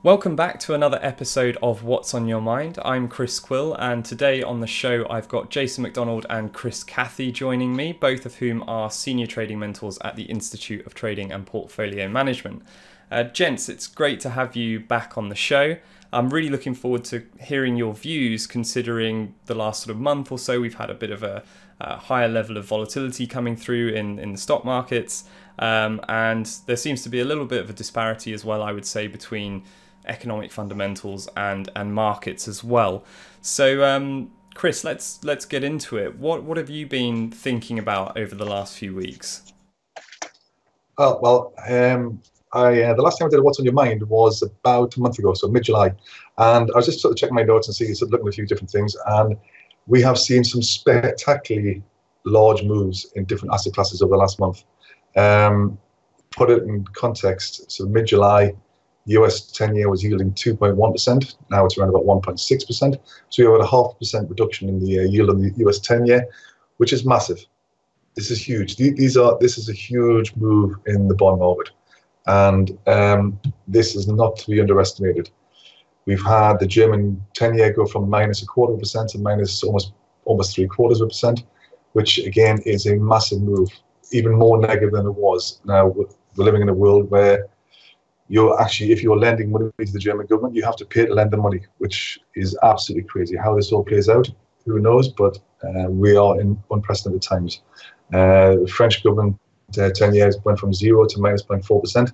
Welcome back to another episode of What's on Your Mind. I'm Chris Quill, and today on the show I've got Jason McDonald and Chris Cathey joining me, both of whom are senior trading mentors at the Institute of Trading and Portfolio Management. Gents, it's great to have you back on the show. I'm really looking forward to hearing your views, considering the last sort of month or so we've had a bit of a higher level of volatility coming through in the stock markets, and there seems to be a little bit of a disparity as well, I would say, between economic fundamentals and markets as well. So Chris, let's get into it. What have you been thinking about over the last few weeks? The last time I did What's on Your Mind was about a month ago, so mid-July, and I was just sort of checking my notes and looking at a few different things, and we have seen some spectacularly large moves in different asset classes over the last month. Put it in context, so mid-July, US 10-year was yielding 2.1%. Now it's around about 1.6%. So we have a 0.5% reduction in the yield on the US 10-year, which is massive. This is huge. This is a huge move in the bond market, and this is not to be underestimated. We've had the German 10-year go from -0.25% to minus almost 0.75%, which again is a massive move, even more negative than it was. Now we're living in a world where if you're lending money to the German government, you have to pay to lend the money, which is absolutely crazy. How this all plays out, who knows? But we are in unprecedented times. The French government 10 years went from 0 to minus 0.4%.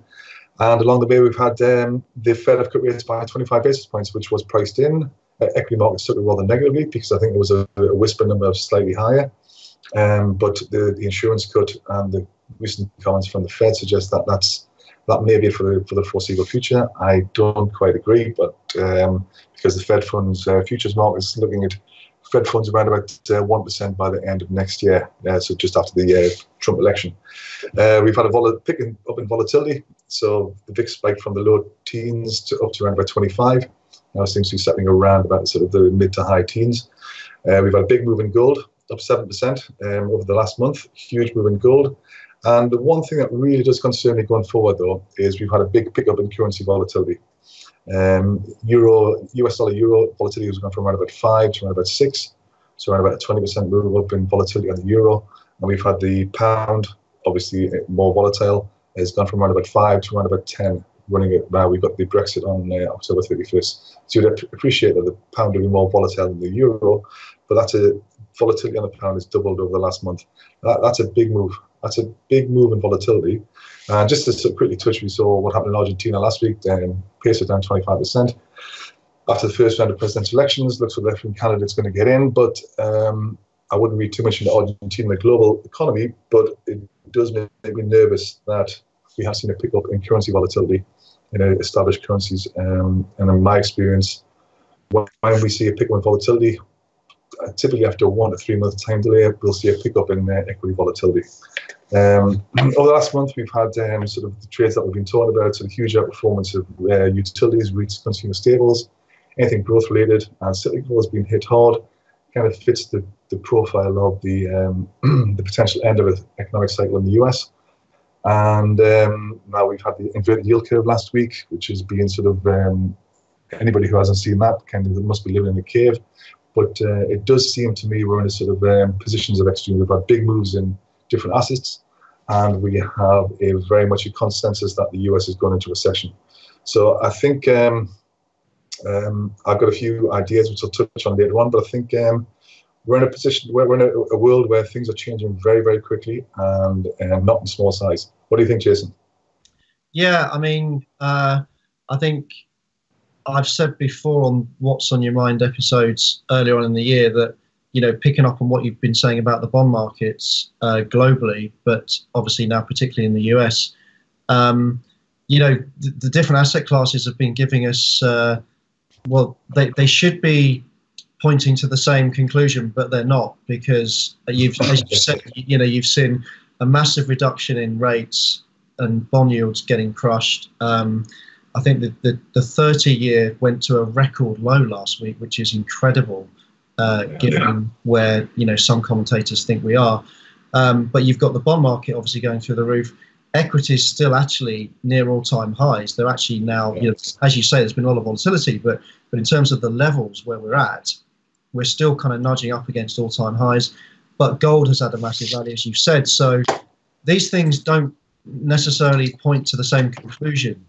And along the way, we've had the Fed have cut rates by 25 basis points, which was priced in. Equity markets took it rather negatively because I think there was a whisper number of slightly higher. But the insurance cut and the recent comments from the Fed suggest that may be for the foreseeable future. I don't quite agree, but because the Fed funds futures market is looking at Fed funds around about 1% by the end of next year, so just after the Trump election. We've had a picking up in volatility, so the VIX spiked from the low teens up to around about 25. Now it seems to be settling around about sort of the mid to high teens. We've had a big move in gold, up 7% over the last month. Huge move in gold. And the one thing that really does concern me going forward, though, is we've had a big pickup in currency volatility. US dollar euro volatility has gone from around about 5 to around about 6, so around about a 20% move up in volatility on the euro. And we've had the pound, obviously more volatile, has gone from around about 5 to around about 10. Running it now, we've got the Brexit on October 31st. So you'd appreciate that the pound will be more volatile than the euro, but volatility on the pound has doubled over the last month. That's a big move. That's a big move in volatility. Just to quickly touch, we saw what happened in Argentina last week. Peso down 25%. After the first round of presidential elections, looks like the left-wing candidate's going to get in, but I wouldn't read too much into Argentina, the global economy, but it does make me nervous that we have seen a pickup in currency volatility in established currencies. And in my experience, when we see a pickup in volatility, typically after a 1 to 3 month time delay, we'll see a pickup in equity volatility. Over the last month, we've had sort of the trades that we've been talking about, so the huge outperformance of utilities, REITs, consumer staples, anything growth related, and cyclical has been hit hard. Kind of fits the profile of the potential end of an economic cycle in the US. And now we've had the inverted yield curve last week, which has been sort of anybody who hasn't seen that kind of must be living in a cave. But it does seem to me we're in a sort of positions of extreme. We've had big moves in different assets, and we have very much a consensus that the US is going into recession. So I think I've got a few ideas which I'll touch on later on, but I think we're in a position where we're in a world where things are changing very, very quickly and not in small size. What do you think, Jason? Yeah, I mean, I think I've said before on What's on Your Mind episodes earlier on in the year that, picking up on what you've been saying about the bond markets globally, but obviously now particularly in the US, the different asset classes have been giving us, they should be pointing to the same conclusion, but they're not, because as you've said, you've seen a massive reduction in rates and bond yields getting crushed. I think that the 30-year went to a record low last week, which is incredible, given where some commentators think we are. But you've got the bond market obviously going through the roof. equities still actually near all-time highs. They're actually now, you know, as you say, there's been a lot of volatility, but in terms of the levels where we're at, we're still kind of nudging up against all-time highs. But gold has had a massive rally, as you've said. So these things don't necessarily point to the same conclusion.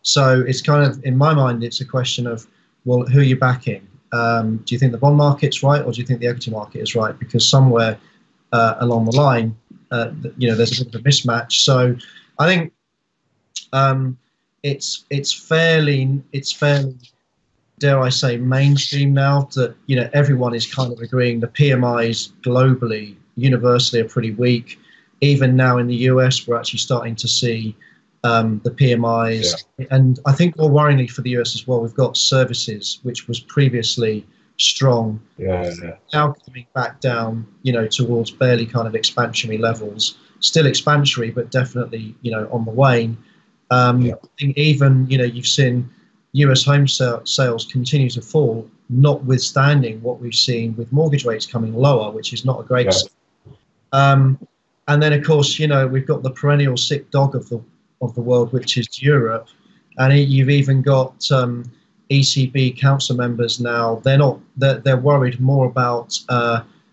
So it's kind of, in my mind, it's a question of, well, who are you backing? Do you think the bond market's right, or do you think the equity market is right? Because somewhere along the line, you know, there's a bit of a mismatch. So I think it's fairly, dare I say, mainstream now that, you know, everyone is kind of agreeing the PMIs globally, universally, are pretty weak. Even now in the US, we're actually starting to see the PMIs. And I think more worryingly for the US as well, we've got services, which was previously strong, now coming back down, you know, towards barely kind of expansionary levels. Still expansionary, but definitely, you know, on the wane. I think even, you know, you've seen US home sales continue to fall, notwithstanding what we've seen with mortgage rates coming lower, which is not a great sign. And then, of course, you know, we've got the perennial sick dog of the world, which is Europe, and you've even got ECB council members now. They're worried more about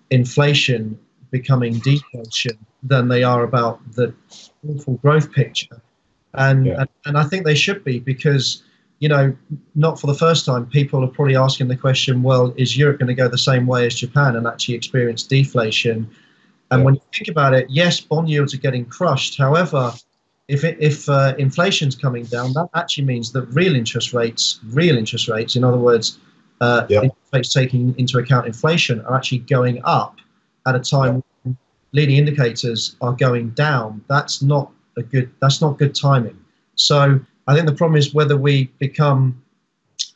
inflation becoming deflation than they are about the awful growth picture. And I think they should be, because, you know, not for the first time, people are probably asking the question, well, is Europe going to go the same way as Japan and actually experience deflation? And when you think about it, yes, bond yields are getting crushed. However, if inflation's coming down, that actually means that real interest rates, in other words, interest rates taking into account inflation, are actually going up at a time when leading indicators are going down. That's not good timing. So I think the problem is whether we become,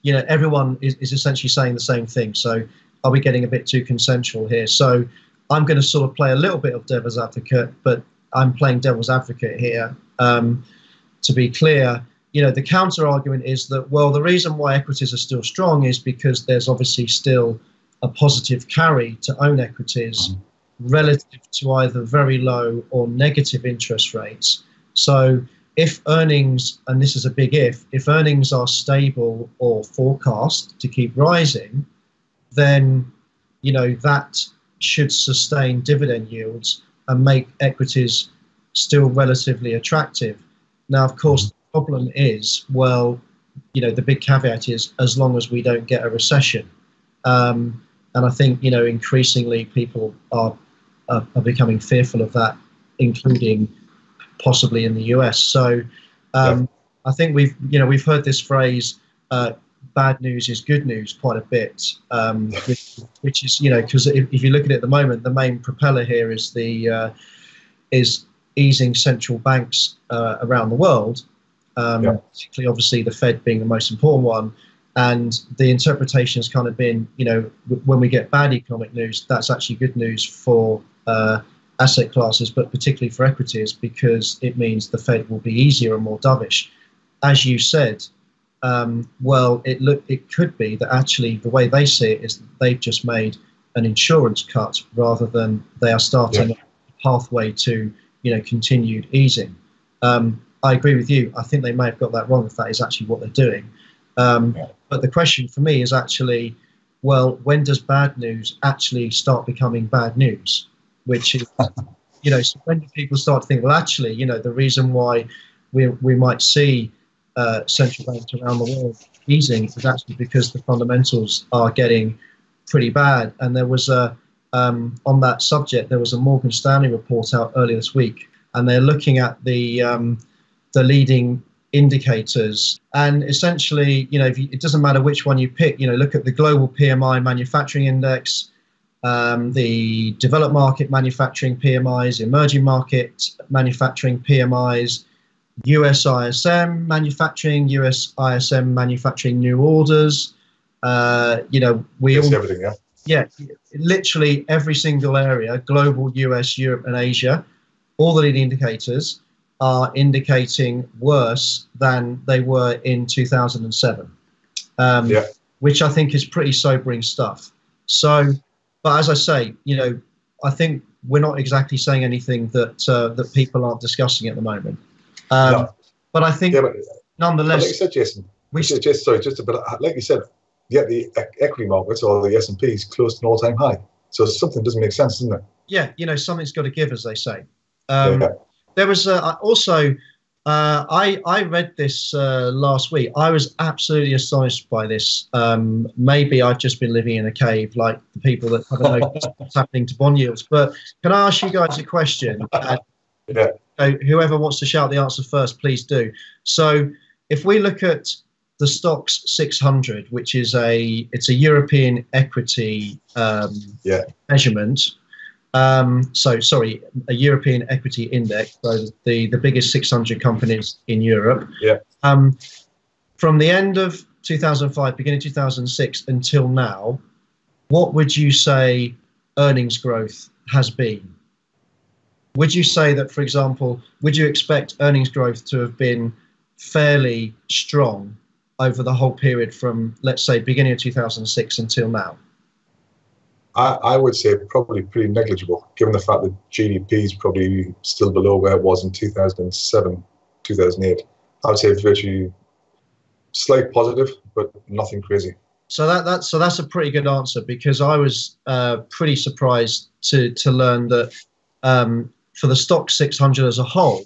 you know, everyone is essentially saying the same thing. So are we getting a bit too consensual here? So I'm going to sort of play a little bit of devil's advocate, but I'm playing devil's advocate here. To be clear, you know, the counter argument is that, well, the reason why equities are still strong is because there's obviously still a positive carry to own equities relative to either very low or negative interest rates. So if earnings, and this is a big if earnings are stable or forecast to keep rising, then, you know, that should sustain dividend yields and make equities still relatively attractive. Now, of course, the problem is, well, you know, the big caveat is as long as we don't get a recession. And I think, you know, increasingly people are becoming fearful of that, including possibly in the US. So I think we've heard this phrase, bad news is good news, quite a bit, which is, you know, because if you look at it at the moment, the main propeller here is is easing central banks around the world, particularly obviously the Fed being the most important one. And the interpretation has kind of been, you know, when we get bad economic news, that's actually good news for asset classes, but particularly for equities, because it means the Fed will be easier and more dovish. As you said, well, it could be that actually the way they see it is that they've just made an insurance cut rather than they are starting a pathway to, you know, continued easing. I agree with you. I think they may have got that wrong if that is actually what they're doing. But the question for me is actually, well, when does bad news actually start becoming bad news? Which is, you know, so when do people start to think, well, actually, you know, the reason why we might see central banks around the world easing is actually because the fundamentals are getting pretty bad. And there was on that subject, there was a Morgan Stanley report out earlier this week, and they're looking at the leading indicators. And essentially, you know, it doesn't matter which one you pick, you know, look at the global PMI manufacturing index, the developed market manufacturing PMIs, emerging market manufacturing PMIs, US ISM manufacturing, US ISM manufacturing new orders. You know, we all, everything, literally every single area, global, US, Europe, and Asia, all the leading indicators are indicating worse than they were in 2007, which I think is pretty sobering stuff. So, but as I say, you know, I think we're not exactly saying anything that that people aren't discussing at the moment. No. But I think, But nonetheless, like you said, Jason, just a bit. Like you said, the equity markets or the S&P is close to an all-time high. So something doesn't make sense, doesn't it? Yeah, something's got to give, as they say. Yeah. There was also. I read this last week. I was absolutely astonished by this. Maybe I've just been living in a cave like the people that haven't noticed what's happening to bond yields. But can I ask you guys a question? Yeah. Whoever wants to shout the answer first, please do. So if we look at the Stocks 600, which is a European equity measurement. A European equity index, so the biggest 600 companies in Europe. Yeah. From the end of 2005, beginning 2006 until now, what would you say earnings growth has been? Would you say that, for example, would you expect earnings growth to have been fairly strong over the whole period from, let's say, beginning of 2006 until now? I would say probably pretty negligible, given the fact that GDP is probably still below where it was in 2007, 2008. I would say virtually slight positive, but nothing crazy. So that's a pretty good answer, because I was pretty surprised to learn that for the Stock 600 as a whole,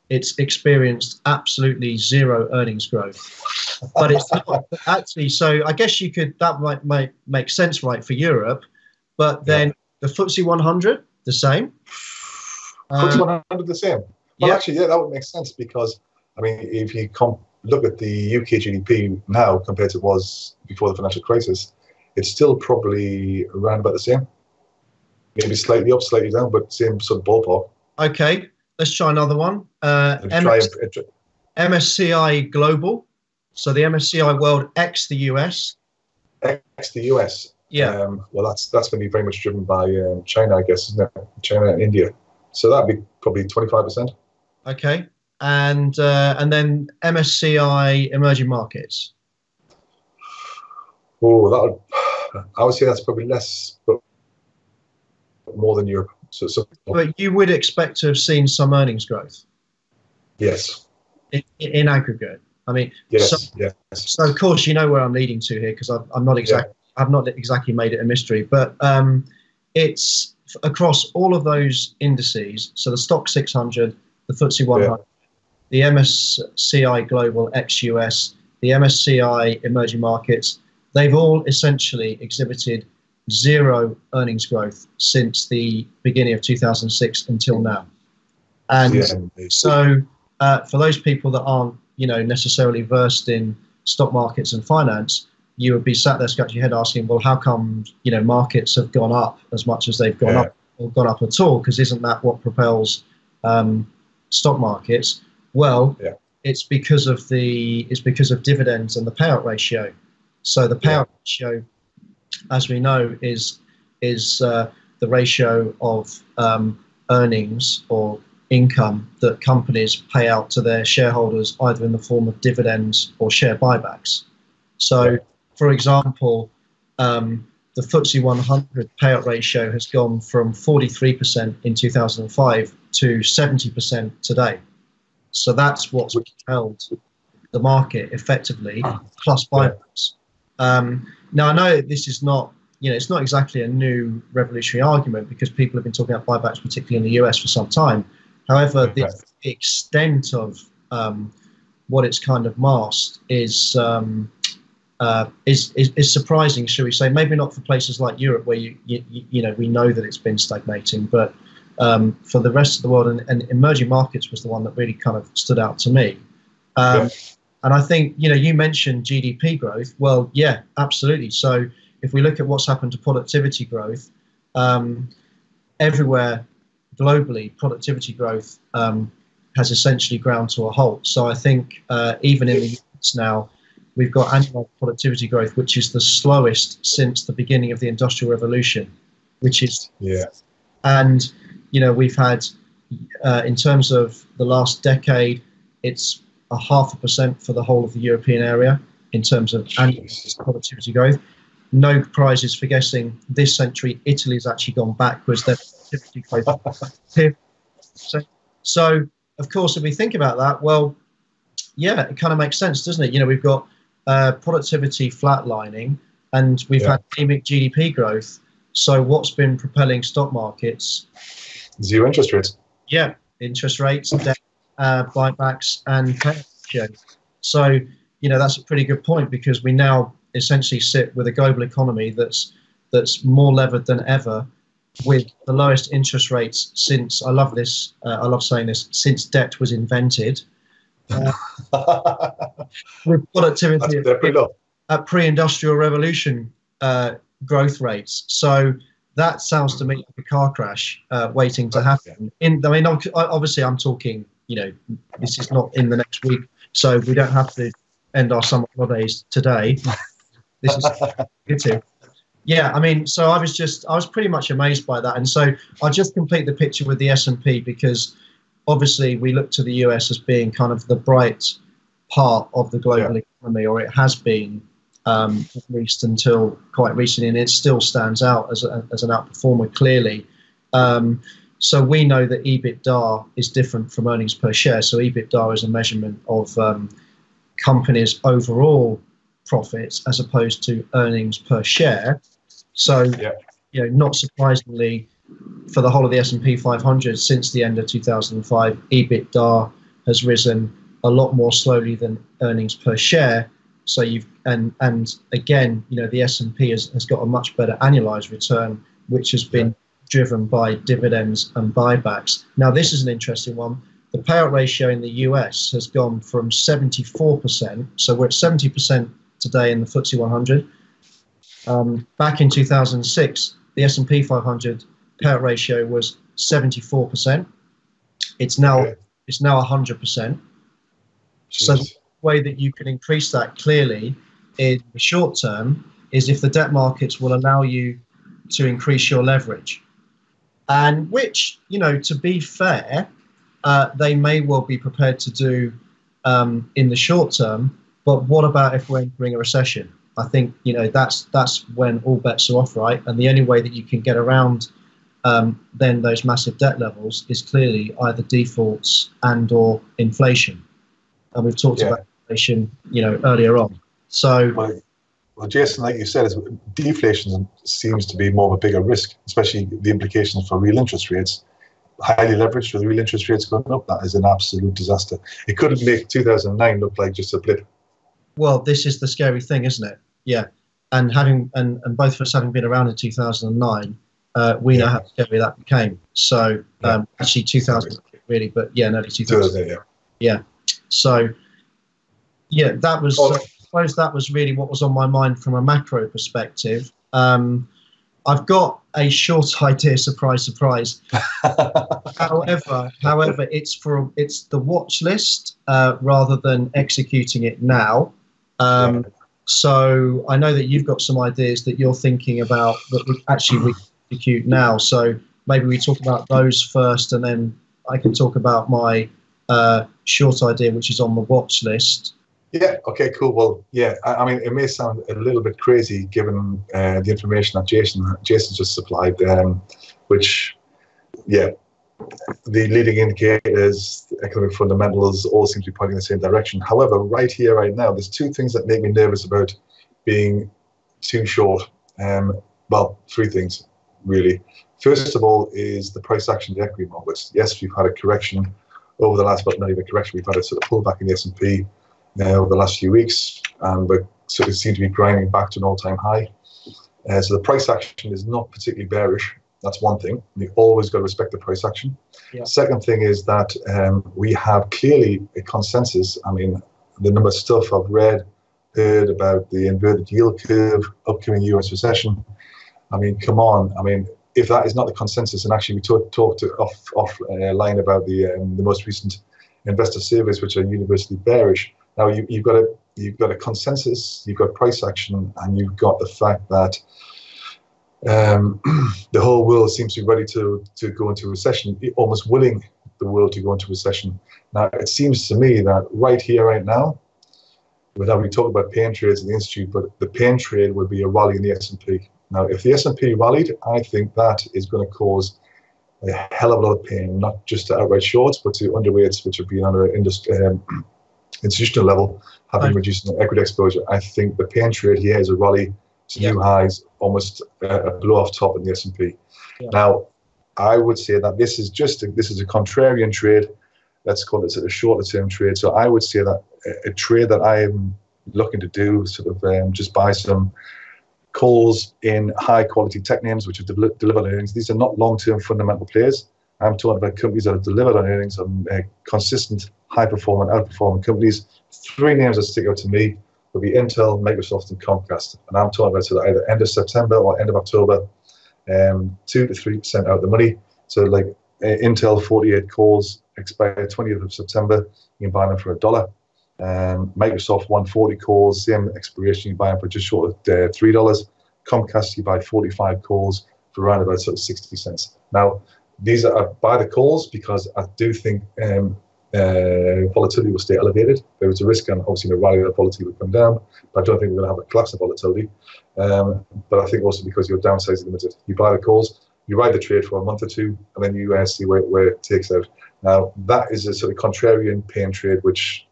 it's experienced absolutely zero earnings growth. But it's not actually. So I guess that might make sense, right, for Europe. But then the FTSE 100, the same. FTSE 100 the same. Well, actually, that would make sense, because, I mean, if you look at the UK GDP now compared to what it was before the financial crisis, it's still probably around about the same. Maybe slightly up, slightly down, but same sort of ballpark. Okay, let's try another one. MSCI Global. So the MSCI World X the US. X the US. Yeah. Well, that's going to be very much driven by China, I guess, isn't it? China and India. So that'd be probably 25%. Okay. And then MSCI Emerging Markets. Oh, I would say that's probably less, but more than Europe. But you would expect to have seen some earnings growth. Yes. In aggregate. I mean, yes. So of course you know where I'm leading to here, because I'm not exactly. Yeah. I've not exactly made it a mystery, but it's across all of those indices. So the Stock 600, the FTSE 100, the MSCI Global ex-US, the MSCI Emerging Markets, they've all essentially exhibited zero earnings growth since the beginning of 2006 until now. And so for those people that aren't, necessarily versed in stock markets and finance, you would be sat there scratching your head asking, well, how come, markets have gone up as much as they've gone up, or gone up at all? Because isn't that what propels stock markets? Well, it's because of dividends and the payout ratio. So the payout ratio, as we know, is the ratio of earnings or income that companies pay out to their shareholders, either in the form of dividends or share buybacks. So, for example, the FTSE 100 payout ratio has gone from 43% in 2005 to 70% today. So that's what's propelled the market effectively, plus buybacks. Now, I know this is not, it's not exactly a new revolutionary argument, because people have been talking about buybacks, particularly in the US, for some time. However, the extent of what it's kind of masked is surprising, shall we say? Maybe not for places like Europe, where we know that it's been stagnating, but for the rest of the world, and emerging markets was the one that really kind of stood out to me. And I think, you mentioned GDP growth. Well, yeah, absolutely. So if we look at what's happened to productivity growth, everywhere globally, productivity growth has essentially ground to a halt. So I think even in the US now, we've got annual productivity growth, which is the slowest since the beginning of the Industrial Revolution, which is, and, we've had, in terms of the last decade, it's 0.5% for the whole of the European area in terms of annual productivity growth. No prizes for guessing. This century, Italy's actually gone backwards. They're productivity growth. So, of course, if we think about that, well, yeah, it kind of makes sense, doesn't it? We've got productivity flatlining, and we've had anemic GDP growth. So what's been propelling stock markets? Zero interest rates. Yeah, interest rates, debt, buybacks, and payout ratio. So, that's a pretty good point, because we now essentially sit with a global economy that's more levered than ever, with the lowest interest rates since, I love this, I love saying this, since debt was invented. With productivity at pre-industrial revolution growth rates. So that sounds to me like a car crash waiting to happen. Obviously I'm talking, this is not in the next week, so we don't have to end our summer holidays today. This is good too. Yeah, so I was pretty much amazed by that. And so I'll just complete the picture with the S&P, because obviously we look to the US as being kind of the bright part of the global economy, or it has been, at least until quite recently, and it still stands out as an outperformer clearly. So we know that EBITDA is different from earnings per share. So EBITDA is a measurement of companies' overall profits as opposed to earnings per share. So, not surprisingly, for the whole of the S&P 500 since the end of 2005, EBITDA has risen a lot more slowly than earnings per share. So and again, the S&P has got a much better annualized return, which has been driven by dividends and buybacks. Now, this is an interesting one. The payout ratio in the US has gone from 74%. So we're at 70% today in the FTSE 100. Back in 2006, the S&P 500 payout ratio was 74%. It's now 100%. So the way that you can increase that clearly in the short term is if the debt markets will allow you to increase your leverage. And which, to be fair, they may well be prepared to do in the short term. But what about if we're entering a recession? I think, that's when all bets are off, right? And the only way that you can get around then those massive debt levels is clearly either defaults and or inflation. And we've talked about inflation, earlier on. So, well, Jason, like you said, deflation seems to be more of a bigger risk, especially the implications for real interest rates. Highly leveraged with real interest rates going up, that is an absolute disaster. It could make 2009 look like just a blip. Well, this is the scary thing, isn't it? Yeah. And both of us having been around in 2009, we know how scary that became. So actually 2000 really, but early 2000. Yeah. So that was I suppose that was really what was on my mind from a macro perspective. I've got a short idea, surprise, surprise. However, it's the watch list rather than executing it now. So I know that you've got some ideas that you're thinking about that we execute now. So maybe we talk about those first, and then I can talk about my short idea, which is on the watch list. Yeah. Okay. Cool. Well, it may sound a little bit crazy given the information that Jason just supplied, which, the leading indicators, the economic fundamentals, all seem to be pointing in the same direction. However, right here, right now, there's two things that make me nervous about being too short. Well, three things, really. First of all is the price action of the equity markets. Yes, we've had a correction over the last, but not even a correction, we've had a sort of pullback in the S&P over the last few weeks, and we sort of seem to be grinding back to an all-time high. So the price action is not particularly bearish. That's one thing. We always got to respect the price action. Yeah. Second thing is that we have clearly a consensus. The number of stuff I've heard about the inverted yield curve, upcoming US recession. Come on. If that is not the consensus, and actually we talked offline about the most recent investor surveys, which are universally bearish. Now you've got a consensus, you've got price action, and you've got the fact that the whole world seems to be ready to go into recession, almost willing the world to go into recession. Now, it seems to me that right here, right now, without we talk about pain trades in the Institute, but the pain trade would be a rally in the S&P. Now, if the S&P rallied, I think that is going to cause a hell of a lot of pain, not just to outright shorts, but to underweights, which have been on an institutional level, have been reducing equity exposure. I think the pain trade here is a rally to new highs, almost a blow off top in the S&P. Now, I would say that this is a contrarian trade. Let's call it a shorter term trade. So I would say that a trade that I am looking to do, sort of just buy some calls in high quality tech names which have delivered earnings. These are not long term fundamental plays. I'm talking about companies that have delivered on earnings, on consistent, high performing, outperforming companies. 3 names that stick out to me would be Intel, Microsoft, and Comcast. And I'm talking about sort of either end of September or end of October, 2 to 3% out of the money. So like Intel 48 calls expire 20th of September, you can buy them for $1. Microsoft 140 calls, same expiration, you buy them for just short of $3. Comcast, you buy 45 calls for around about sort of 60 cents. Now, these are buy the calls because I do think volatility will stay elevated. There is a risk on obviously the rally of volatility will come down, but I don't think we're going to have a collapse of volatility. But I think also because your downside is limited. You buy the calls, you ride the trade for a month or two, and then you see where it takes out. Now, that is a sort of contrarian pain trade, which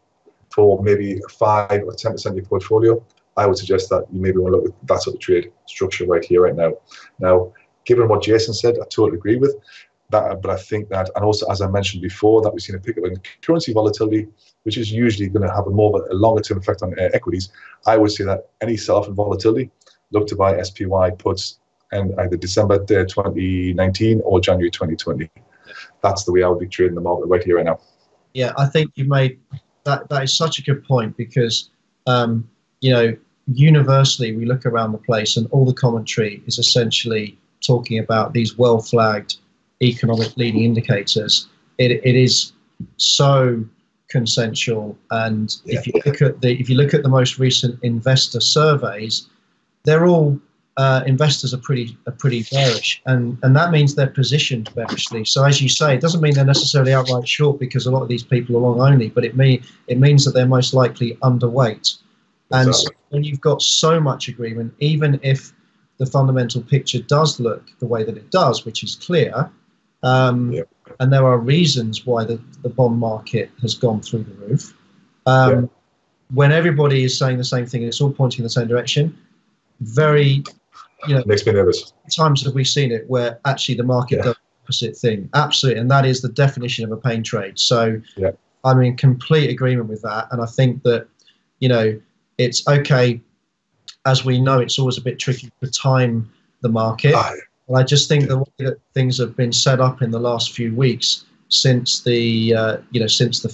for maybe 5 or 10% of your portfolio, I would suggest that you maybe want to look at that sort of trade structure right here, right now. Now, given what Jason said, I totally agree with that, but I think that, and also as I mentioned before, that we've seen a pickup in currency volatility, which is usually going to have a longer term effect on equities. I would say that any sell-off in volatility, look to buy SPY puts in either December 2019 or January 2020. That's the way I would be trading the market right here, right now. Yeah, I think you made that is such a good point because, universally we look around the place and all the commentary is essentially talking about these well-flagged economic leading indicators. It is so consensual, and if you look at the most recent investor surveys, they're all investors are pretty bearish, and that means they're positioned bearishly. So as you say, it doesn't mean they're necessarily outright short because a lot of these people are long only, but it means that they're most likely underweight. And Exactly. so when you've got so much agreement, even if the fundamental picture does look the way that it does, which is clear, and there are reasons why the bond market has gone through the roof, when everybody is saying the same thing and it's all pointing in the same direction, makes me nervous. Times have we seen it where actually the market does the opposite thing. Absolutely. And that is the definition of a pain trade. So I'm in complete agreement with that. And I think that, it's okay. As we know, it's always a bit tricky to time the market. And I just think the way that things have been set up in the last few weeks since the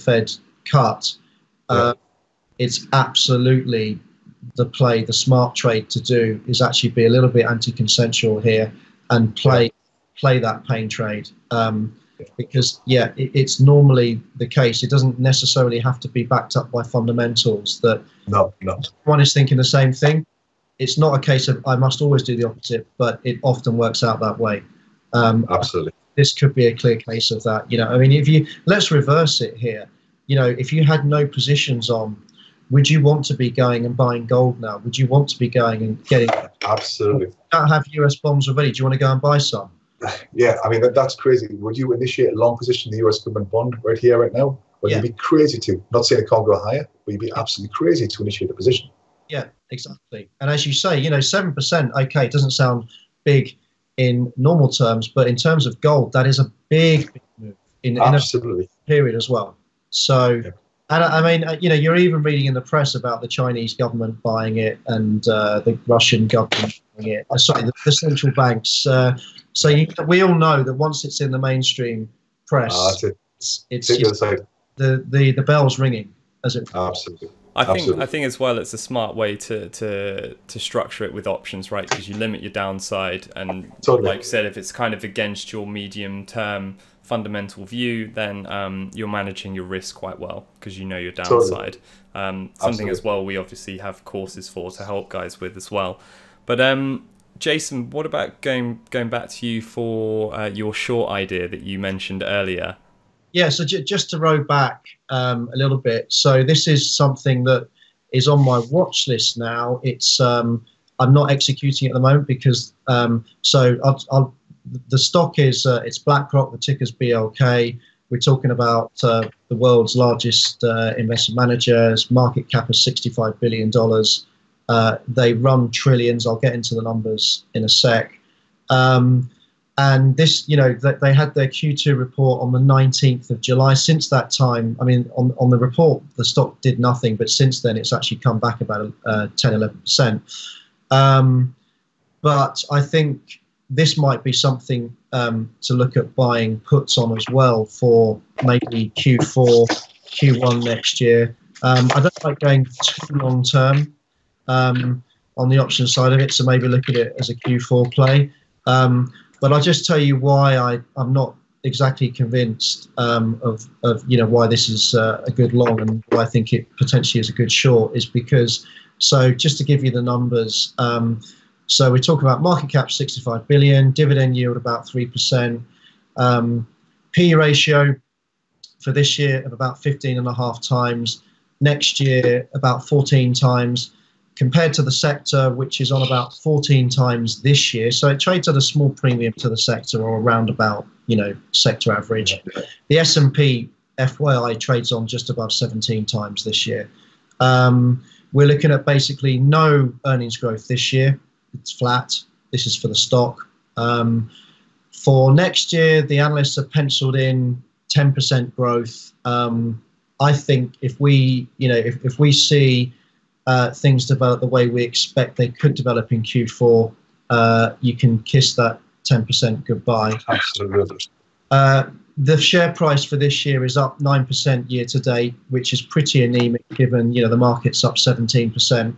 Fed cut, it's absolutely the smart trade to do is actually be a little bit anti-consensual here and play that pain trade, because it's normally the case. It doesn't necessarily have to be backed up by fundamentals. That no, everyone is thinking the same thing. It's not a case of I must always do the opposite, but it often works out that way. Absolutely. This could be a clear case of that. Let's reverse it here. If you had no positions on, would you want to be going and buying gold now? Would you want to be going and getting? Absolutely. You don't have US bonds already. Do you want to go and buy some? Yeah, I mean, that's crazy. Would you initiate a long position in the US government bond right here, right now? Well, you'd be crazy to. Not saying it can't go higher, but you'd be absolutely crazy to initiate a position. Yeah, exactly. And as you say, 7%, okay, it doesn't sound big in normal terms, but in terms of gold, that is a big move in a period as well. So, and I mean, you're even reading in the press about the Chinese government buying it and the Russian government buying it. Sorry, the central banks. We all know that once it's in the mainstream press, the bell's ringing, as it. Absolutely. I think as well, it's a smart way to structure it with options, right? Because you limit your downside, and like I said, if it's kind of against your medium-term fundamental view, then you're managing your risk quite well because you know your downside. Something as well we obviously have courses for to help guys with as well. But Jason, what about going back to you for your short idea that you mentioned earlier? Yeah, so just to row back a little bit. So this is something that is on my watch list now. It's I'm not executing at the moment because so I'll the stock is it's BlackRock. The ticker's BLK. We're talking about the world's largest investment managers. Market cap of $65 billion. They run trillions. I'll get into the numbers in a sec. And this, they had their Q2 report on the 19th of July. Since that time, I mean, on the report, the stock did nothing, but since then, it's actually come back about 10-11%. But I think this might be something to look at buying puts on as well for maybe Q4, Q1 next year. I don't like going too long term on the option side of it, so maybe look at it as a Q4 play. But I'll just tell you why I'm not exactly convinced of why this is a good long and why I think it potentially is a good short is because, so just to give you the numbers, so we're talking about market cap 65 billion, dividend yield about 3%, P ratio for this year of about 15.5 times, next year about 14 times, compared to the sector, which is on about 14 times this year. So it trades at a small premium to the sector, or around about, sector average. The S&P FYI trades on just above 17 times this year. We're looking at basically no earnings growth this year. It's flat. This is for the stock. For next year, the analysts have penciled in 10% growth. I think if we see things develop the way we expect they could develop in Q4, you can kiss that 10% goodbye. Absolutely. The share price for this year is up 9% year to date, which is pretty anemic given the market's up 17%.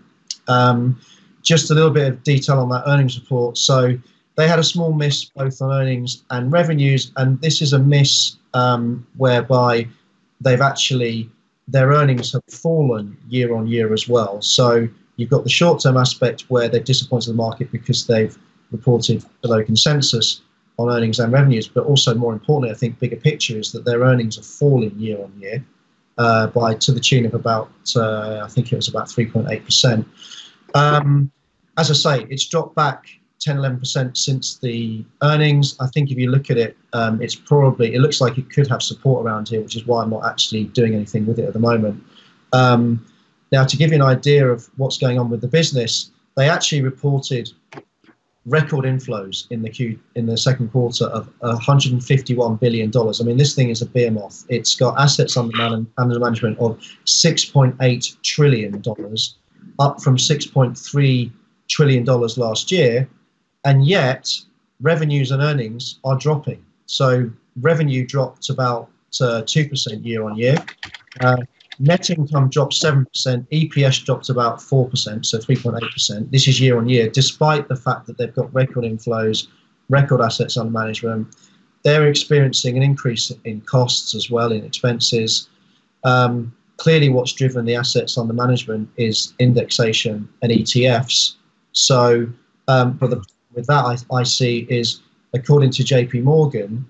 Just a little bit of detail on that earnings report. So they had a small miss both on earnings and revenues, and this is a miss whereby their earnings have fallen year on year as well. So you've got the short-term aspect where they've disappointed the market because they've reported below consensus on earnings and revenues, but also more importantly, I think bigger picture is that their earnings are falling year on year to the tune of about, I think it was about 3.8%. As I say, it's dropped back 10-11% since the earnings. I think if you look at it, it looks like it could have support around here, which is why I'm not actually doing anything with it at the moment. Now, to give you an idea of what's going on with the business, they actually reported record inflows in the second quarter of $151 billion. I mean, this thing is a behemoth. It's got assets under management of $6.8 trillion, up from $6.3 trillion last year, and yet revenues and earnings are dropping. So revenue dropped about 2% year on year. Net income dropped 7%. EPS dropped about 4%, so 3.8%. This is year on year, despite the fact that they've got record inflows, record assets under management. They're experiencing an increase in costs as well, in expenses. Clearly, what's driven the assets under management is indexation and ETFs. So, with that, I see is, according to JP Morgan,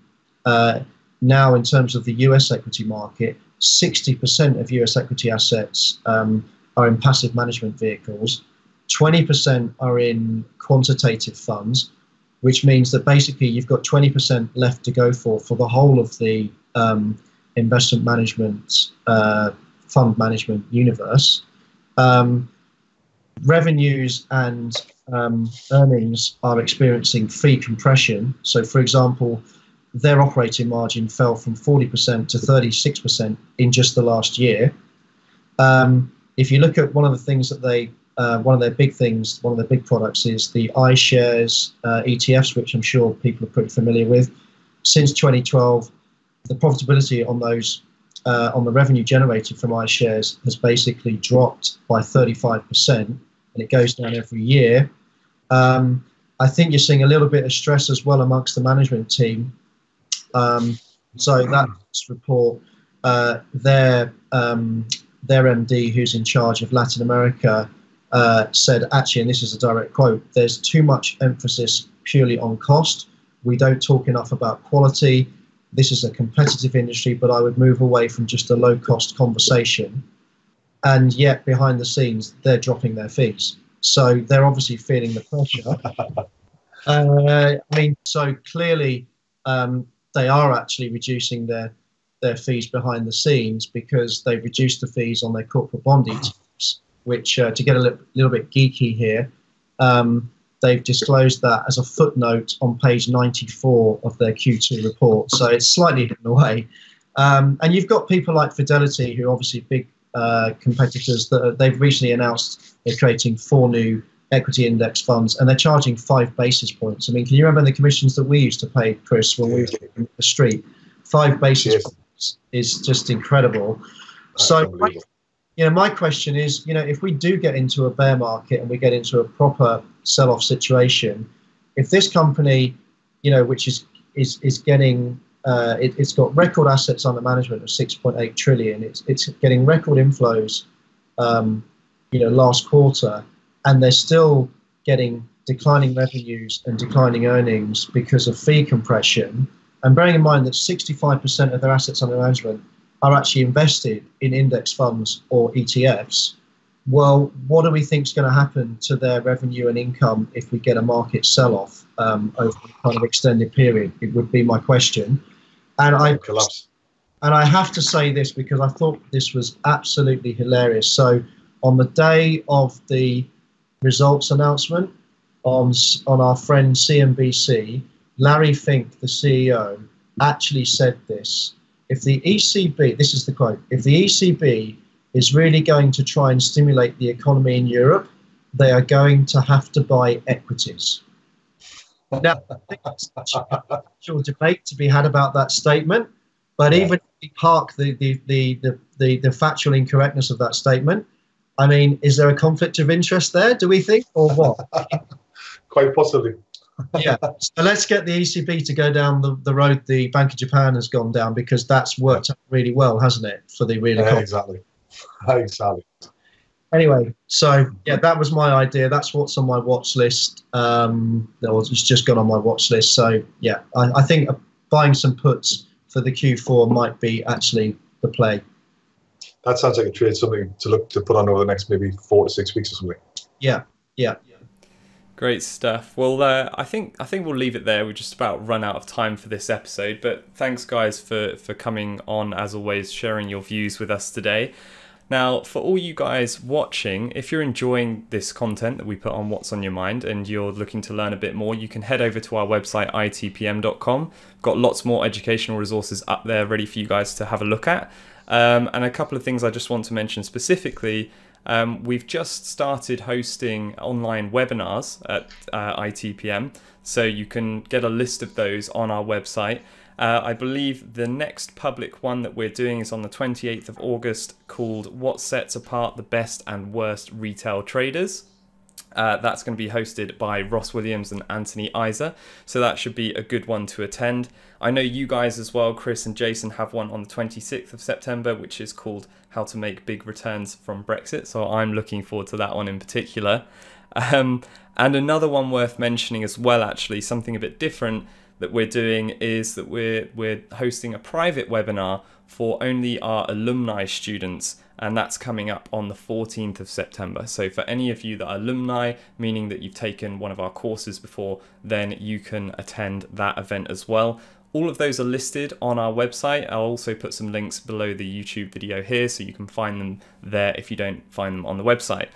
now in terms of the US equity market, 60% of US equity assets are in passive management vehicles, 20% are in quantitative funds, which means that basically you've got 20% left to go for the whole of the investment management, fund management universe. Revenues and earnings are experiencing fee compression. So, for example, their operating margin fell from 40% to 36% in just the last year. If you look at one of the things that one of their big products is the iShares ETFs, which I'm sure people are pretty familiar with. Since 2012, the profitability on those, on the revenue generated from iShares has basically dropped by 35%, and it goes down every year. I think you're seeing a little bit of stress as well amongst the management team. So that report, their MD, who's in charge of Latin America, said, actually, and this is a direct quote, there's too much emphasis purely on cost. We don't talk enough about quality. This is a competitive industry, but I would move away from just a low-cost conversation. And yet, behind the scenes, they're dropping their fees. So they're obviously feeling the pressure. I mean, so clearly they are actually reducing their fees behind the scenes because they've reduced the fees on their corporate bond ETFs, which, to get a little bit geeky here, they've disclosed that as a footnote on page 94 of their Q2 report. So it's slightly hidden away. And you've got people like Fidelity, who are obviously big competitors, that they've recently announced they're creating 4 new equity index funds, and they're charging 5 basis points. I mean, can you remember the commissions that we used to pay, Chris, when we were in the street? 5 basis points is just incredible. That's so, my question is, if we do get into a bear market and we get into a proper sell-off situation, if this company, which is getting, it's got record assets under management of 6.8 trillion, it's getting record inflows, last quarter, and they're still getting declining revenues and declining earnings because of fee compression. And bearing in mind that 65% of their assets under management are actually invested in index funds or ETFs, well, what do we think is going to happen to their revenue and income if we get a market sell-off over a kind of extended period? It would be my question. And I have to say this because I thought this was absolutely hilarious. So on the day of the results announcement on our friend CNBC, Larry Fink, the CEO, actually said this: if the ECB, this is the quote, if the ECB is really going to try and stimulate the economy in Europe, they are going to have to buy equities. Now, I think there's a debate to be had about that statement, but even if we park the factual incorrectness of that statement, I mean, is there a conflict of interest there, do we think, or what? Quite possibly. Yeah, so let's get the ECB to go down the road the Bank of Japan has gone down, because that's worked out really well, hasn't it, for the real economy? Exactly. Anyway, so yeah, that was my idea. That's what's on my watch list. It's just gone on my watch list. So yeah, I think buying some puts for the Q4 might be actually the play. That sounds like a trade, something to put on over the next maybe 4 to 6 weeks or something. Yeah. Great stuff. Well, I think we'll leave it there. We just about run out of time for this episode. But thanks, guys, for coming on, as always, sharing your views with us today. Now, for all you guys watching, if you're enjoying this content that we put on What's on Your Mind and you're looking to learn a bit more, you can head over to our website, itpm.com. We've got lots more educational resources up there ready for you guys to have a look at. And a couple of things I just want to mention specifically. We've just started hosting online webinars at ITPM, so you can get a list of those on our website. I believe the next public one that we're doing is on the 28th of August, called What Sets Apart the Best and Worst Retail Traders. That's going to be hosted by Ross Williams and Anthony Iser, so that should be a good one to attend. I know you guys as well, Chris and Jason, have one on the 26th of September, which is called How to Make Big Returns from Brexit, so I'm looking forward to that one in particular. And another one worth mentioning as well, actually, something a bit different that we're doing, is that we're hosting a private webinar for only our alumni students, and that's coming up on the 14th of September. So for any of you that are alumni, meaning that you've taken one of our courses before, then you can attend that event as well. All of those are listed on our website. I'll also put some links below the YouTube video here, so you can find them there if you don't find them on the website.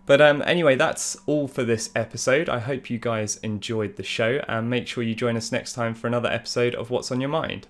But anyway, that's all for this episode. I hope you guys enjoyed the show, and make sure you join us next time for another episode of What's on Your Mind.